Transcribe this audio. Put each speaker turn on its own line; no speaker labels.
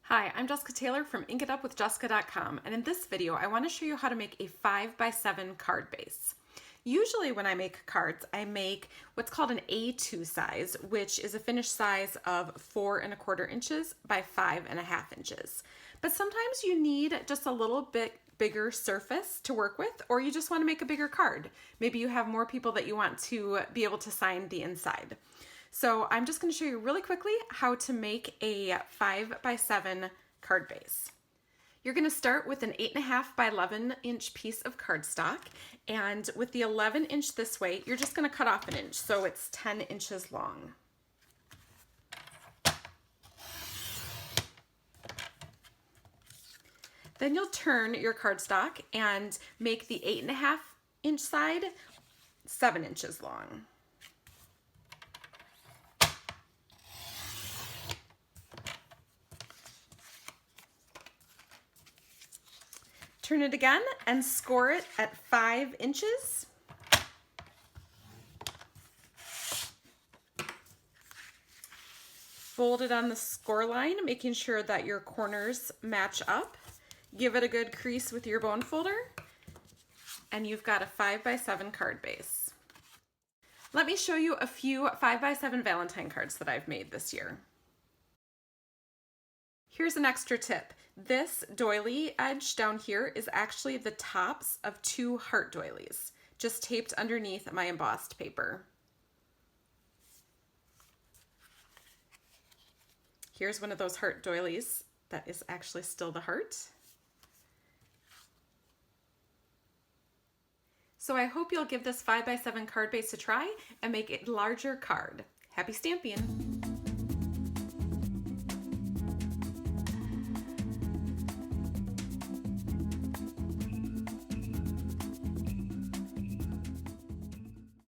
Hi, I'm Jessica Taylor from inkitupwithjessica.com, and in this video I want to show you how to make a 5x7 card base. Usually when I make cards, I make what's called an A2 size, which is a finished size of 4¼ inches by 5½ inches. But sometimes you need just a little bit bigger surface to work with, or you just want to make a bigger card. Maybe you have more people that you want to be able to sign the inside. So I'm just going to show you really quickly how to make a 5x7 card base. You're going to start with an 8½ by 11 inch piece of cardstock, and with the 11 inch this way, you're just going to cut off an inch, so it's 10 inches long. Then you'll turn your cardstock and make the 8½ inch side 7 inches long. Turn it again and score it at 5 inches. Fold it on the score line, making sure that your corners match up. Give it a good crease with your bone folder, and you've got a 5x7 card base. Let me show you a few 5x7 Valentine cards that I've made this year. Here's an extra tip. This doily edge down here is actually the tops of 2 heart doilies, just taped underneath my embossed paper. Here's one of those heart doilies that is actually still the heart. So I hope you'll give this 5x7 card base a try and make a larger card. Happy stamping!